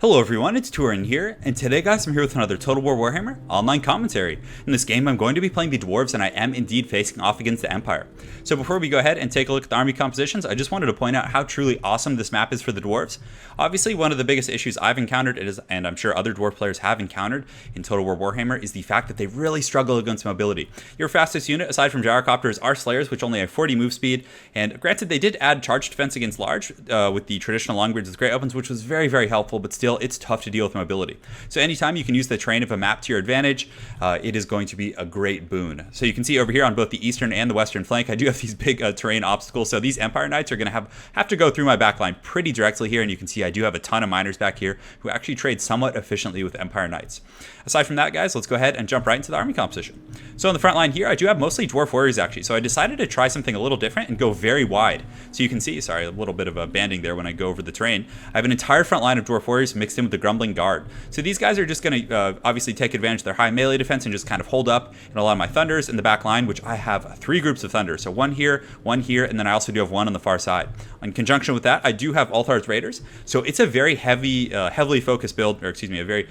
Hello everyone, it's Turin here, and today guys I'm here with another Total War Warhammer online commentary. In this game I'm going to be playing the Dwarves and I am indeed facing off against the Empire. So before we go ahead and take a look at the army compositions, I just wanted to point out how truly awesome this map is for the Dwarves. Obviously one of the biggest issues I've encountered, and I'm sure other Dwarf players have encountered in Total War Warhammer, is the fact that they really struggle against mobility. Your fastest unit aside from gyrocopters are Slayers, which only have 40 move speed, and granted they did add charge defense against large with the traditional long grids with great opens, which was very helpful, but still it's tough to deal with mobility. So anytime you can use the terrain of a map to your advantage, it is going to be a great boon. So you can see over here on both the eastern and the western flank, I do have these big terrain obstacles. So these Empire Knights are going to have to go through my backline pretty directly here, and you can see I do have a ton of miners back here who actually trade somewhat efficiently with Empire Knights. Aside from that, guys, let's go ahead and jump right into the army composition. So on the front line here, I do have mostly Dwarf Warriors actually. So I decided to try something a little different and go very wide. So you can see, sorry, a little bit of a banding there when I go over the terrain. I have an entire front line of Dwarf Warriors mixed in with the Grumbling Guard. So these guys are just going to obviously take advantage of their high melee defense and just kind of hold up and allow my Thunders in the back line, which I have 3 groups of Thunders. So one here, and then I also do have one on the far side. In conjunction with that, I do have Althar's Raiders. So it's a very heavily focused build, or excuse me, a very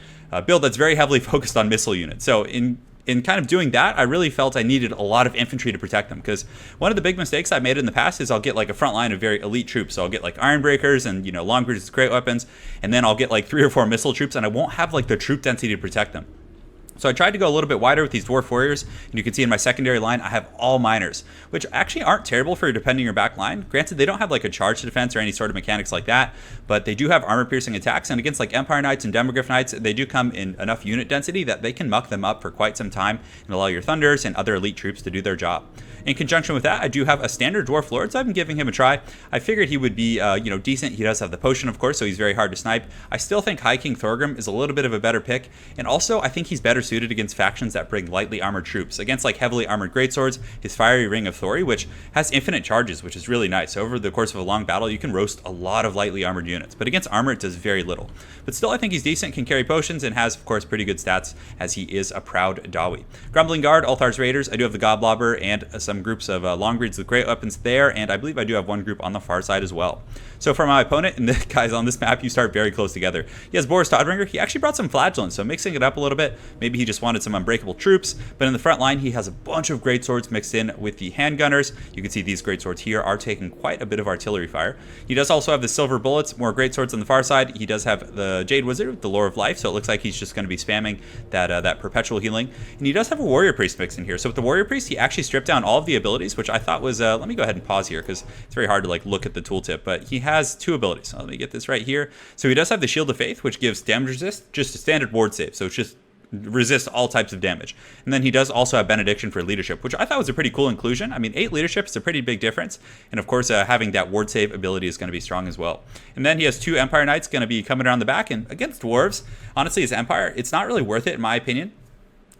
build that's very heavily focused on missile units. So in kind of doing that, I really felt I needed a lot of infantry to protect them, because one of the big mistakes I made in the past is I'll get like a front line of very elite troops. So I'll get like Iron Breakers and, you know, long grids with great weapons, and then I'll get like 3 or 4 missile troops, and I won't have like the troop density to protect them. So I tried to go a little bit wider with these Dwarf Warriors, and you can see in my secondary line I have all miners, which actually aren't terrible for defending your back line. Granted, they don't have like a charge defense or any sort of mechanics like that, but they do have armor-piercing attacks, and against like Empire Knights and Demogryph Knights, they do come in enough unit density that they can muck them up for quite some time and allow your Thunders and other elite troops to do their job. In conjunction with that, I do have a standard Dwarf Lord, so I've been giving him a try. I figured he would be, decent. He does have the potion, of course, so he's very hard to snipe. I still think High King Thorgrim is a little bit of a better pick, and also I think he's better suited against factions that bring lightly armored troops. Against like heavily armored greatswords, his Fiery Ring of Thori, which has infinite charges, which is really nice. So over the course of a long battle, you can roast a lot of lightly armored units, but against armor, it does very little. But still, I think he's decent, can carry potions, and has, of course, pretty good stats, as he is a proud DAWI. Grumbling Guard, Althar's Raiders, I do have the Godblobber and some groups of long grids with great weapons there, and I believe I do have one group on the far side as well. So for my opponent, and the guys on this map, you start very close together. He has Boris Todringer. He actually brought some Flagellants, so mixing it up a little bit. Maybe he just wanted some unbreakable troops, but in the front line, he has a bunch of great swords mixed in with the handgunners. You can see these great swords here are taking quite a bit of artillery fire. He does also have the Silver Bullets, more great swords on the far side. He does have the Jade Wizard with the Lore of Life, so it looks like he's just going to be spamming that perpetual healing. And he does have a Warrior Priest mixed in here. So with the Warrior Priest, he actually stripped down all of the abilities, which I thought was, let me go ahead and pause here because it's very hard to like look at the tooltip, but he has 2 abilities. So let me get this right here. So he does have the Shield of Faith, which gives damage resist, just a standard ward save. So it's just resist all types of damage. And then he does also have Benediction for leadership, which I thought was a pretty cool inclusion. I mean, 8 leadership is a pretty big difference. And of course, having that ward save ability is going to be strong as well. And then he has 2 Empire Knights going to be coming around the back. And against Dwarves, honestly, as Empire, it's not really worth it in my opinion.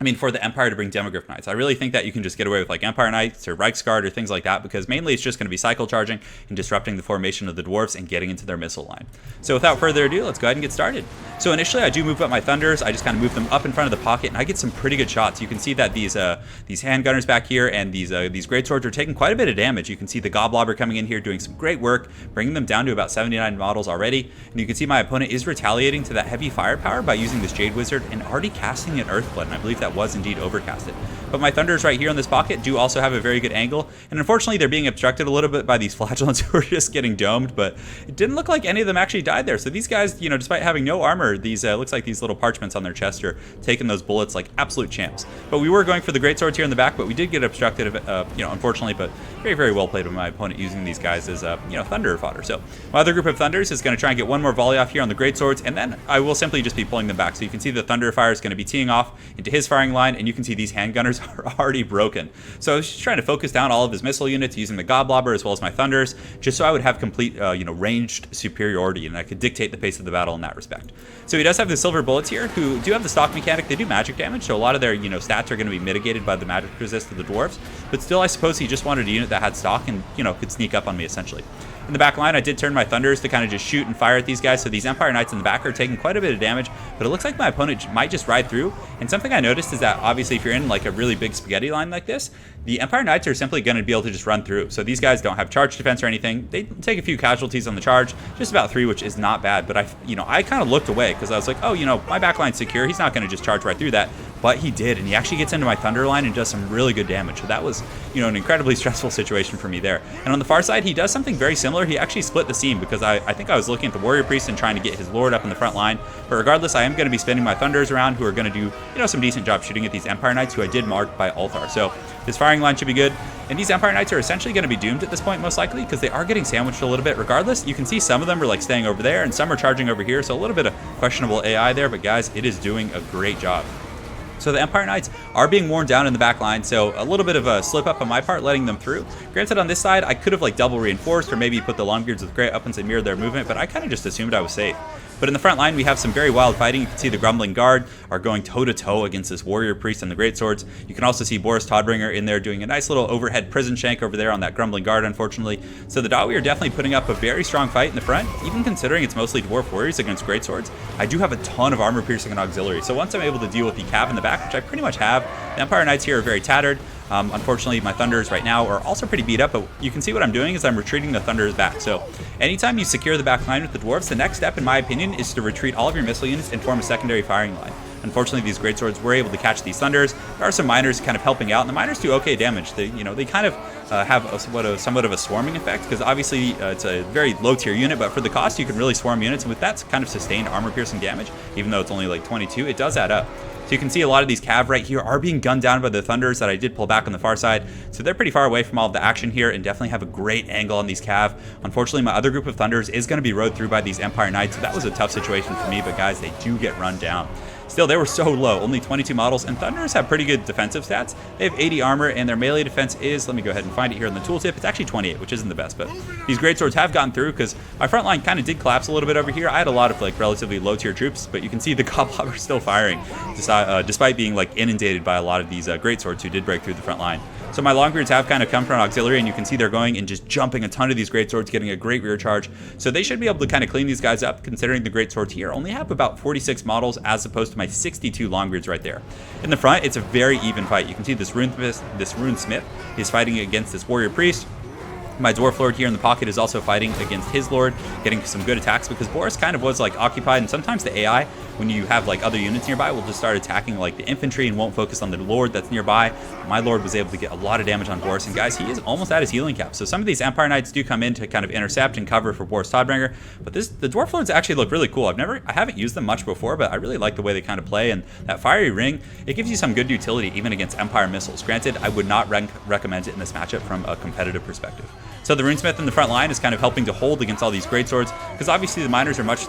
I mean, for the Empire to bring Demogryph Knights. I really think that you can just get away with like Empire Knights or Reichsguard or things like that, because mainly it's just going to be cycle charging and disrupting the formation of the Dwarves and getting into their missile line. So without further ado, let's go ahead and get started. So initially I do move up my Thunders. I just kind of move them up in front of the pocket, and I get some pretty good shots. You can see that these handgunners back here and these greatswords are taking quite a bit of damage. You can see the Godblobber coming in here doing some great work, bringing them down to about 79 models already. And you can see my opponent is retaliating to that heavy firepower by using this Jade Wizard and already casting an Earthblood, and I believe that was indeed overcasted. But my Thunders right here in this pocket do also have a very good angle, and unfortunately they're being obstructed a little bit by these Flagellants who are just getting domed, but it didn't look like any of them actually died there. So these guys, you know, despite having no armor, these looks like these little parchments on their chest are taking those bullets like absolute champs. But we were going for the great swords here in the back, but we did get obstructed, unfortunately, but very well played by my opponent using these guys as Thunder fodder. So my other group of Thunders is going to try and get one more volley off here on the great swords, and then I will simply just be pulling them back. So you can see the Thunder fire is going to be teeing off into his firing line, and you can see these handgunners are already broken. So I was just trying to focus down all of his missile units using the Godblobber as well as my Thunders, just so I would have complete ranged superiority, and I could dictate the pace of the battle in that respect. So he does have the Silver Bullets here, who do have the stock mechanic. They do magic damage, so a lot of their stats are going to be mitigated by the magic resist of the Dwarves, but still I suppose he just wanted a unit that had stock and could sneak up on me essentially. In the back line, I did turn my Thunders to kind of just shoot and fire at these guys, so these Empire Knights in the back are taking quite a bit of damage, but it looks like my opponent might just ride through. And something I noticed is that obviously if you're in like a really big spaghetti line like this, the Empire Knights are simply going to be able to just run through. So these guys don't have charge defense or anything. They take a few casualties on the charge, just about 3, which is not bad. But I kind of looked away because I was like, oh, my backline's secure. He's not going to just charge right through that. But he did, and he actually gets into my Thunder line and does some really good damage. So that was, an incredibly stressful situation for me there. And on the far side, he does something very similar. He actually split the seam because I think I was looking at the Warrior Priest and trying to get his Lord up in the front line. But regardless, I am going to be spinning my Thunders around, who are going to do, some decent job shooting at these Empire Knights, who I did mark by Althar. So this firing line should be good. And these Empire Knights are essentially going to be doomed at this point, most likely, because they are getting sandwiched a little bit. Regardless, you can see some of them are like staying over there, and some are charging over here. So a little bit of questionable AI there, but guys, it is doing a great job. So the Empire Knights are being worn down in the back line, so a little bit of a slip up on my part letting them through. Granted, on this side, I could have like double reinforced or maybe put the Longbeards with great weapons and mirrored their movement, but I kind of just assumed I was safe. But in the front line, we have some very wild fighting. You can see the Grumbling Guard are going toe-to-toe against this Warrior Priest and the Greatswords. You can also see Boris Todbringer in there doing a nice little overhead prison shank over there on that Grumbling Guard, unfortunately. So the DAWI are definitely putting up a very strong fight in the front, even considering it's mostly Dwarf Warriors against Greatswords. I do have a ton of armor piercing and auxiliary, so once I'm able to deal with the cav in the back, which I pretty much have, the Empire Knights here are very tattered. Unfortunately, my Thunders right now are also pretty beat up, but you can see what I'm doing is I'm retreating the Thunders back. So anytime you secure the back line with the Dwarves, the next step, in my opinion, is to retreat all of your missile units and form a secondary firing line. Unfortunately, these Greatswords were able to catch these Thunders. There are some Miners kind of helping out, and the Miners do okay damage. They, they kind of have somewhat of a swarming effect, because obviously it's a very low tier unit, but for the cost, you can really swarm units, and with that kind of sustained armor piercing damage, even though it's only like 22, it does add up. So you can see a lot of these cav right here are being gunned down by the Thunders that I did pull back on the far side. So they're pretty far away from all of the action here and definitely have a great angle on these cav. Unfortunately, my other group of Thunders is going to be rode through by these Empire Knights. So that was a tough situation for me, but guys, they do get run down. Still, they were so low, only 22 models, and Thunders have pretty good defensive stats. They have 80 armor, and their melee defense is, let me go ahead and find it here in the tooltip, it's actually 28, which isn't the best, but these Greatswords have gotten through, because my front line kind of did collapse a little bit over here. I had a lot of like relatively low tier troops, but you can see the Goblin are still firing, despite being like inundated by a lot of these Greatswords who did break through the front line. So my Longbeards have kind of come from an auxiliary, and you can see they're going and just jumping a ton of these Greatswords, getting a great rear charge. So they should be able to kind of clean these guys up, considering the Greatswords here only have about 46 models as opposed to my 62 Longbeards right there. In the front, it's a very even fight. You can see this Runesmith is fighting against this Warrior Priest. My Dwarf Lord here in the pocket is also fighting against his Lord, getting some good attacks, because Boris kind of was like occupied, and sometimes the AI, when you have like other units nearby, will just start attacking like the infantry and won't focus on the Lord that's nearby. My Lord was able to get a lot of damage on Boris, and guys, he is almost at his healing cap. So some of these Empire Knights do come in to kind of intercept and cover for Boris Todbringer, but the Dwarf Lords actually look really cool. I haven't used them much before, but I really like the way they kind of play, and that Fiery Ring, it gives you some good utility even against Empire missiles. Granted, I would not recommend it in this matchup from a competitive perspective. So the Runesmith in the front line is kind of helping to hold against all these Greatswords, because obviously the Miners are much,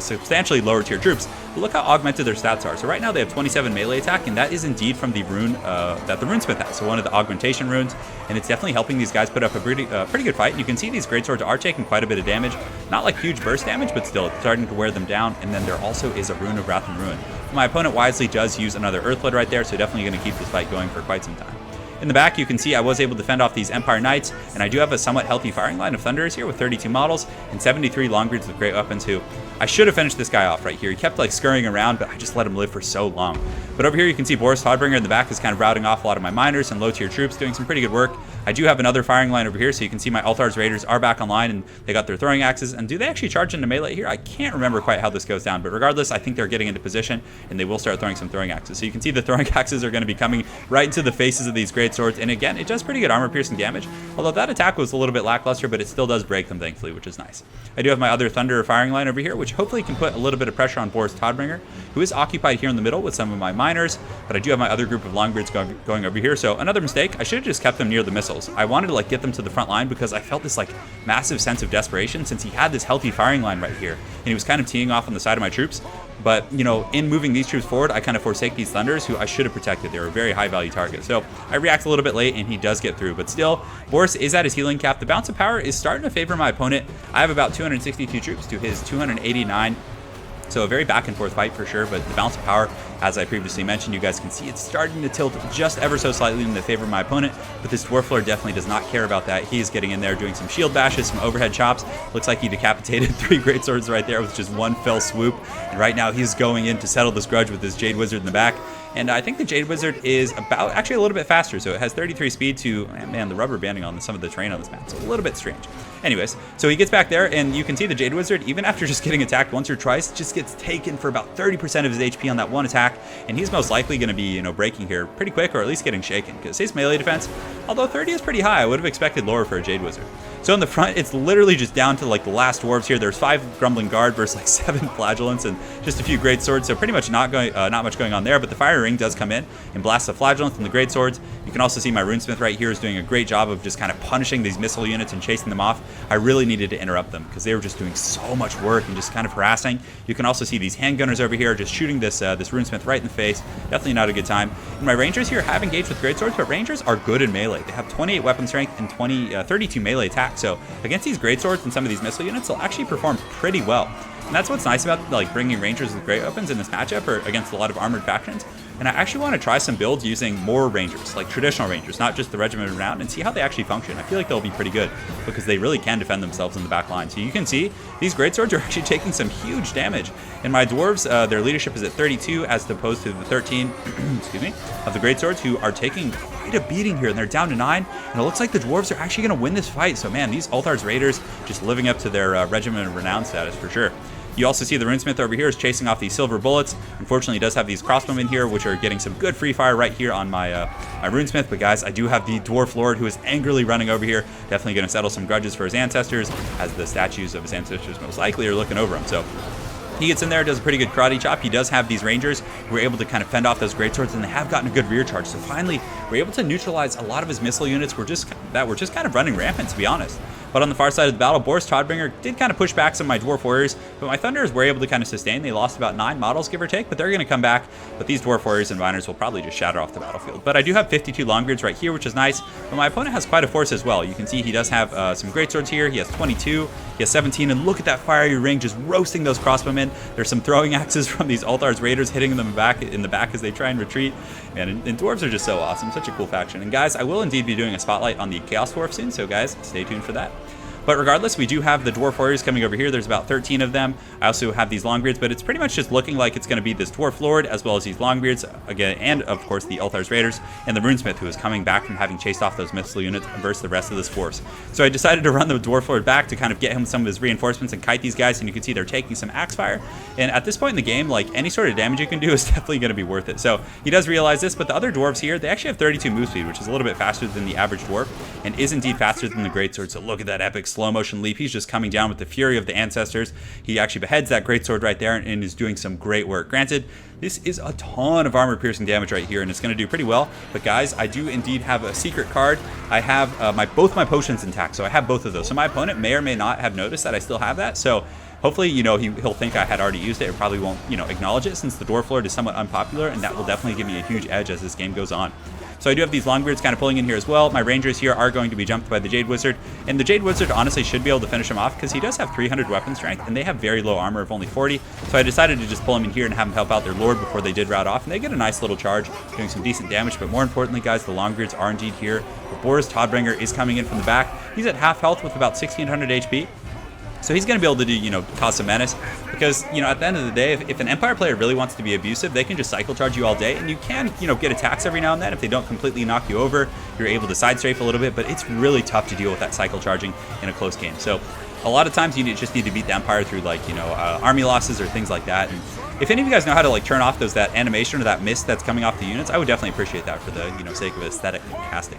substantially lower tier troops. But look how augmented their stats are. So right now they have 27 melee attack, and that is indeed from the rune that the Runesmith has. So one of the augmentation runes, and it's definitely helping these guys put up a pretty good fight. And you can see these Greatswords are taking quite a bit of damage. Not like huge burst damage, but still it's starting to wear them down. And then there also is a Rune of Wrath and Ruin. My opponent wisely does use another Earthblood right there, so definitely going to keep this fight going for quite some time. In the back, you can see I was able to fend off these Empire Knights, and I do have a somewhat healthy firing line of Thunders here with 32 models and 73 Longbeards with great weapons, who I should have finished this guy off right here. He kept like scurrying around, but I just let him live for so long. But over here you can see Boris Todbringer in the back is kind of routing off a lot of my Miners and low tier troops, doing some pretty good work. I do have another firing line over here, so you can see my Althar's Raiders are back online, and they got their throwing axes. And do they actually charge into melee here? I can't remember quite how this goes down, but regardless, I think they're getting into position, and they will start throwing some throwing axes. So you can see the throwing axes are going to be coming right into the faces of these Greatswords, and again, it does pretty good armor piercing damage, although that attack was a little bit lackluster, but it still does break them, thankfully, which is nice. I do have my other Thunder firing line over here, which hopefully can put a little bit of pressure on Boris Todbringer, who is occupied here in the middle with some of my Miners, but I do have my other group of Longbeards going over here. So another mistake, I should have just kept them near the missiles. I wanted to like get them to the front line, because I felt this like massive sense of desperation, since he had this healthy firing line right here, and he was kind of teeing off on the side of my troops. But, in moving these troops forward, I kind of forsake these Thunders, who I should have protected. They were a very high value target. So I react a little bit late, and he does get through. But still, Boris is at his healing cap. The bounce of power is starting to favor my opponent. I have about 262 troops to his 289. So a very back and forth fight for sure, but the balance of power As I previously mentioned, you guys can see it's starting to tilt just ever so slightly in the favor of my opponent, but this Dwarf Lord definitely does not care about that. He's getting in there doing some shield bashes, some overhead chops. Looks like he decapitated 3 greatswords right there with just one fell swoop, and right now he's going in to settle this grudge with this Jade Wizard in the back. And I think the Jade Wizard is about actually a little bit faster, so it has 33 speed to, man, the rubber banding on some of the terrain on this map, it's a little bit strange. Anyways, so he gets back there, and you can see the Jade Wizard, even after just getting attacked once or twice, just gets taken for about 30% of his HP on that one attack, and he's most likely going to be, breaking here pretty quick, or at least getting shaken, because his melee defense, although 30 is pretty high, I would have expected lower for a Jade Wizard. So in the front, it's literally just down to like the last dwarves here. There's 5 Grumbling Guard versus like 7 Flagellants and just a few Great Swords, so pretty much not much going on there, but the Fire Ring does come in and blast the Flagellants and the Great Swords. You can also see my Runesmith right here is doing a great job of just kind of punishing these missile units and chasing them off. I really needed to interrupt them because they were just doing so much work and just kind of harassing. You can also see these handgunners over here just shooting this Runesmith right in the face. Definitely not a good time. And my Rangers here have engaged with Great Swords, but Rangers are good in melee. They have 28 weapon strength and 32 melee attack. So against these Great Swords and some of these missile units, they'll actually perform pretty well. And that's what's nice about like bringing Rangers with great weapons in this matchup or against a lot of armored factions. And I actually want to try some builds using more Rangers, like traditional Rangers, not just the Regiment of Renown, and see how they actually function. I feel like they'll be pretty good because they really can defend themselves in the back line. So you can see these Greatswords are actually taking some huge damage. And my Dwarves, their leadership is at 32 as opposed to the 13, excuse me, of the Greatswords, who are taking quite a beating here, and they're down to 9. And it looks like the Dwarves are actually going to win this fight. So man, these Althar's Raiders just living up to their Regiment of Renown status for sure. You also see the Runesmith over here is chasing off these silver bullets. Unfortunately, he does have these crossbowmen here, which are getting some good free fire right here on my my Runesmith. But guys, I do have the Dwarf Lord who is angrily running over here. Definitely going to settle some grudges for his ancestors, as the statues of his ancestors most likely are looking over him. So he gets in there, does a pretty good karate chop. He does have these Rangers who are able to kind of fend off those Greatswords, and they have gotten a good rear charge. So finally, we're able to neutralize a lot of his missile units that were just kind of running rampant, to be honest. But on the far side of the battle, Boris Todbringer did kind of push back some of my Dwarf Warriors, but my Thunderers were able to kind of sustain. They lost about 9 models, give or take, but they're going to come back. But these Dwarf Warriors and Viners will probably just shatter off the battlefield. But I do have 52 Longbeards right here, which is nice. But my opponent has quite a force as well. You can see he does have some Greatswords here. He has 22, he has 17, and look at that fiery ring just roasting those crossbowmen. There's some throwing axes from these Althar's Raiders hitting them in the back as they try and retreat. And Dwarves are just so awesome, such a cool faction. And guys, I will indeed be doing a spotlight on the Chaos Dwarf soon, so guys, stay tuned for that. But regardless, we do have the Dwarf Warriors coming over here. There's about 13 of them. I also have these Longbeards, but it's pretty much just looking like it's going to be this Dwarf Lord, as well as these Longbeards, again, and of course the Althar's Raiders, and the Runesmith, who is coming back from having chased off those missile units versus the rest of this force. So I decided to run the Dwarf Lord back to kind of get him some of his reinforcements and kite these guys, and you can see they're taking some axe fire. And at this point in the game, like, any sort of damage you can do is definitely going to be worth it. So he does realize this, but the other Dwarves here, they actually have 32 move speed, which is a little bit faster than the average Dwarf, and is indeed faster than the Greatsword. So look at that epic slow motion leap. He's just coming down with the fury of the ancestors. He actually beheads that Greatsword right there and is doing some great work. Granted, this is a ton of armor piercing damage right here, and it's going to do pretty well. But guys, I do indeed have a secret card. I have both my potions intact, so I have both of those. So my opponent may or may not have noticed that I still have that. So hopefully, he'll think I had already used it. Or probably won't, acknowledge it, since the Dwarf Lord is somewhat unpopular, and that will definitely give me a huge edge as this game goes on. So I do have these Longbeards kind of pulling in here as well. My Rangers here are going to be jumped by the Jade Wizard, and the Jade Wizard honestly should be able to finish him off because he does have 300 weapon strength, and they have very low armor of only 40. So I decided to just pull him in here and have him help out their Lord before they did rout off, and they get a nice little charge, doing some decent damage. But more importantly, guys, the Longbeards are indeed here. But Boris Todbringer is coming in from the back. He's at half health with about 1600 HP. So he's going to be able to do, cause some menace, because, at the end of the day, if an Empire player really wants to be abusive, they can just cycle charge you all day, and you can, get attacks every now and then. If they don't completely knock you over, you're able to side strafe a little bit, but it's really tough to deal with that cycle charging in a close game. So a lot of times you just need to beat the Empire through, army losses or things like that. And if any of you guys know how to, turn off that animation or that mist that's coming off the units, I would definitely appreciate that for the, sake of aesthetic casting.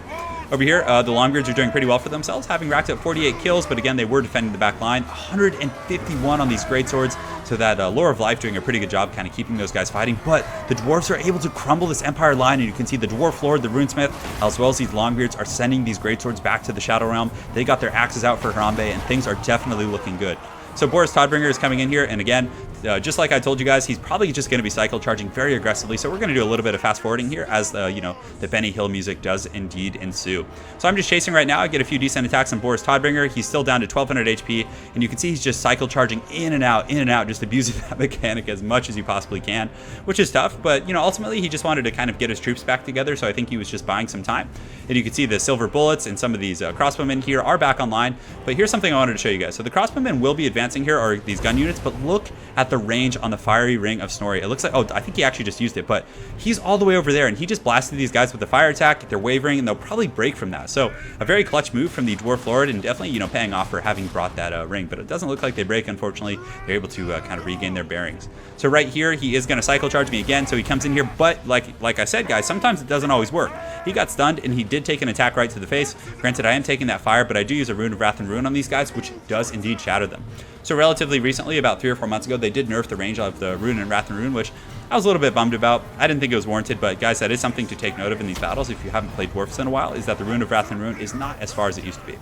Over here, the Longbeards are doing pretty well for themselves, having racked up 48 kills, but again, they were defending the back line. 151 on these Greatswords, so that Lore of Life doing a pretty good job kind of keeping those guys fighting. But the Dwarfs are able to crumble this Empire line, and you can see the Dwarf Lord, the Runesmith, as well as these Longbeards are sending these Greatswords back to the Shadow Realm. They got their axes out for Harambe, and things are definitely looking good. So Boris Todbringer is coming in here, and again, just like I told you guys, he's probably just going to be cycle charging very aggressively. So we're going to do a little bit of fast forwarding here as the, the Benny Hill music does indeed ensue. So I'm just chasing right now. I get a few decent attacks on Boris Todbringer. He's still down to 1200 HP, and you can see he's just cycle charging in and out, just abusing that mechanic as much as you possibly can, which is tough. But, ultimately he just wanted to kind of get his troops back together. So I think he was just buying some time. And you can see the silver bullets and some of these crossbowmen here are back online. But here's something I wanted to show you guys. So the crossbowmen will be advancing here, or these gun units, but look at the range on the fiery ring of Snorri. It looks like, oh, I think he actually just used it, but he's all the way over there, and he just blasted these guys with the fire attack. They're wavering, and they'll probably break from that. So a very clutch move from the Dwarf Lord, and definitely, paying off for having brought that ring. But it doesn't look like they break, unfortunately. They're able to kind of regain their bearings. So right here, he is going to cycle charge me again. So he comes in here, but like I said, guys, sometimes it doesn't always work. He got stunned, and he did take an attack right to the face. Granted, I am taking that fire, but I do use a Rune of Wrath and Ruin on these guys, which does indeed shatter them. So relatively recently, about 3 or 4 months ago, they did nerf the range of the Rune and Wrath and Ruin, which I was a little bit bummed about. I didn't think it was warranted, but guys, that is something to take note of in these battles if you haven't played Dwarfs in a while, is that the Rune of Wrath and Ruin is not as far as it used to be.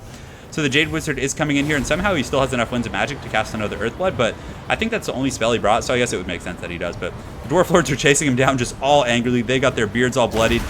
So the Jade Wizard is coming in here, and somehow he still has enough Winds of Magic to cast another Earthblood, but I think that's the only spell he brought, so I guess it would make sense that he does. But the Dwarf Lords are chasing him down just all angrily. They got their beards all bloodied.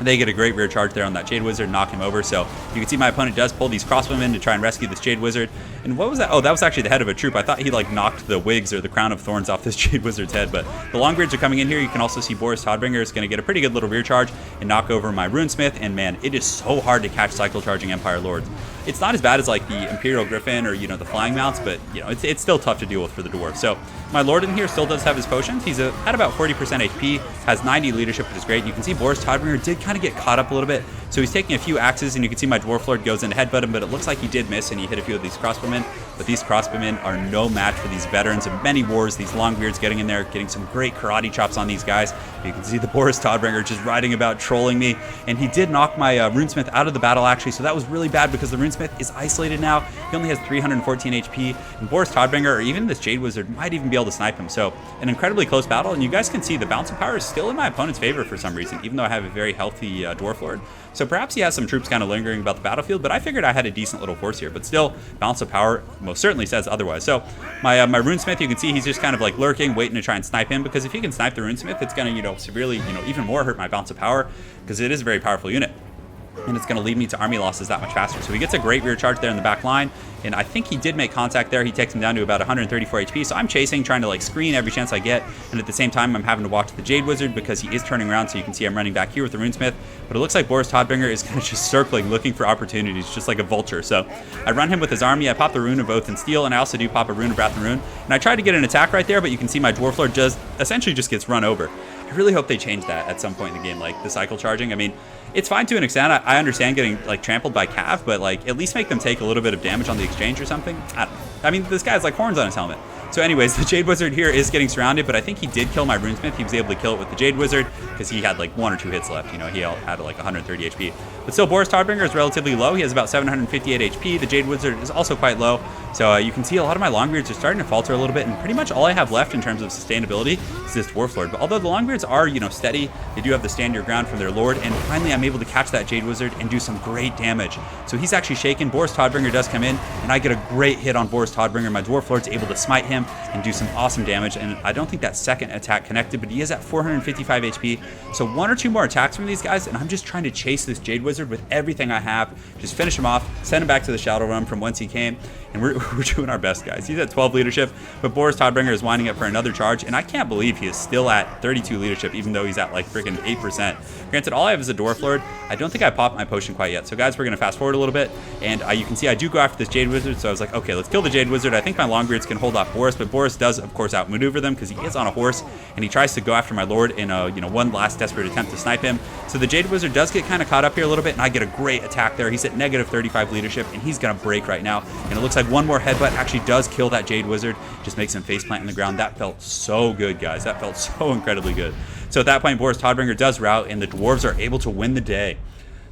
They get a great rear charge there on that Jade Wizard, knock him over. So you can see my opponent does pull these crossbowmen to try and rescue this Jade Wizard. And what was that? Oh, that was actually the head of a troop. I thought he knocked the wigs or the crown of thorns off this Jade Wizard's head. But the Longbeards are coming in here. You can also see Boris Todbringer is going to get a pretty good little rear charge and knock over my Runesmith. And man, it is so hard to catch cycle charging Empire Lords. It's not as bad as like the Imperial Griffin or the flying mounts, but it's still tough to deal with for the dwarf. So my Lord in here still does have his potions. He's at about 40% HP, has 90 leadership, which is great. You can see Boris Todbringer did kind of get caught up a little bit, so he's taking a few axes, and you can see my Dwarf Lord goes in to headbutt him, but it looks like he did miss, and he hit a few of these crossbowmen. But these crossbowmen are no match for these veterans of many wars. These Longbeards getting in there, getting some great karate chops on these guys. You can see the Boris Todbringer just riding about, trolling me, and he did knock my Runesmith out of the battle actually, so that was really bad because the Runesmith is isolated now. He only has 314 HP, and Boris Todbringer or even this Jade Wizard might even be able to snipe him. So an incredibly close battle, and you guys can see the balance of power is still in my opponent's favor for some reason, even though I have a very healthy Dwarf Lord. So perhaps he has some troops kind of lingering about the battlefield, but I figured I had a decent little force here. But still, balance of power most certainly says otherwise. So my Runesmith, you can see he's just kind of lurking, waiting to try and snipe him, because if he can snipe the Runesmith, it's going to severely even more hurt my balance of power, because it is a very powerful unit. And it's going to lead me to army losses that much faster. So he gets a great rear charge there in the back line, and I think he did make contact there. He takes him down to about 134 HP. So I'm chasing, trying to screen every chance I get, and at the same time I'm having to watch the Jade Wizard because he is turning around. So you can see I'm running back here with the Runesmith, but it looks like Boris Todbringer is kind of just circling, looking for opportunities, just like a vulture. So I run him with his army. I pop the Rune of Oath and Steel, and I also do pop a Rune of Wrath and Ruin. And I tried to get an attack right there, but you can see my Dwarf Lord essentially just gets run over. I really hope they change that at some point in the game, like the cycle charging. I mean, it's fine to an extent. I understand getting trampled by Cav, but at least make them take a little bit of damage on the exchange or something. I don't know. I mean, this guy's horns on his helmet. So anyways, the Jade Wizard here is getting surrounded, but I think he did kill my Runesmith. He was able to kill it with the Jade Wizard because he had 1 or 2 hits left. He had 130 HP. But still, Boris Todbringer is relatively low. He has about 758 HP. The Jade Wizard is also quite low. So you can see a lot of my Longbeards are starting to falter a little bit, and pretty much all I have left in terms of sustainability is this Dwarf Lord. But although the Longbeards are, steady, they do have the stand your ground from their Lord, and finally I'm able to catch that Jade Wizard and do some great damage. So he's actually shaken. Boris Todbringer does come in, and I get a great hit on Boris Todbringer. My Dwarf Lord's able to smite him and do some awesome damage, and I don't think that second attack connected, but he is at 455 HP. So 1 or 2 more attacks from these guys, and I'm just trying to chase this Jade Wizard with everything I have, just finish him off, send him back to the Shadow Realm from whence he came, and we're doing our best, guys. He's at 12 leadership, but Boris Todbringer is winding up for another charge, and I can't believe he is still at 32 leadership, even though he's at freaking 8%. Granted, all I have is a Dwarf Lord. I don't think I popped my potion quite yet. So guys, we're going to fast forward a little bit, and you can see I do go after this Jade Wizard, so I was like, okay, let's kill the Jade Wizard. I think my Longbeards can hold off Boris, but Boris does, of course, outmaneuver them because he is on a horse, and he tries to go after my Lord in a, one last desperate attempt to snipe him. So the Jade Wizard does get kind of caught up here a little bit, and I get a great attack there. He's at negative 35 leadership, and he's going to break right now, and it looks like one more headbutt actually does kill that Jade Wizard, just makes him faceplant in the ground. That felt so good, guys. That felt so incredibly good. So at that point, Boris Todbringer does rout, and the Dwarves are able to win the day.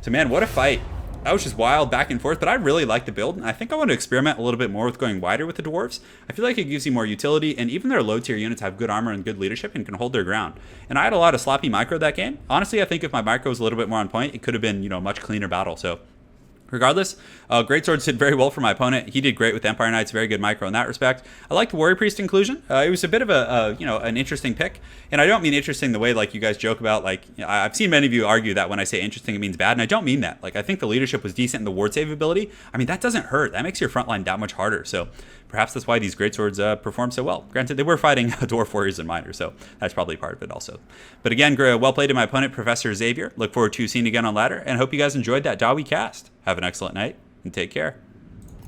So man, what a fight. That was just wild back and forth, but I really like the build, and I think I want to experiment a little bit more with going wider with the Dwarves. I feel like it gives you more utility, and even their low-tier units have good armor and good leadership and can hold their ground. And I had a lot of sloppy micro that game. Honestly, I think if my micro was a little bit more on point, it could have been, a much cleaner battle. So Regardless, Greatswords did very well for my opponent. He did great with Empire Knights, very good micro in that respect. I liked Warrior Priest inclusion. It was a bit of an interesting pick, and I don't mean interesting the way like you guys joke about. Like, I've seen many of you argue that when I say interesting, it means bad, and I don't mean that. Like, I think the leadership was decent in the ward save ability. I mean, that doesn't hurt. That makes your front line that much harder. So perhaps that's why these Greatswords perform so well. Granted, they were fighting Dwarf Warriors and Miners, so that's probably part of it also. But again, well played to my opponent, Professor Xavier. Look forward to seeing you again on ladder, and hope you guys enjoyed that DAWI cast. Have an excellent night, and take care.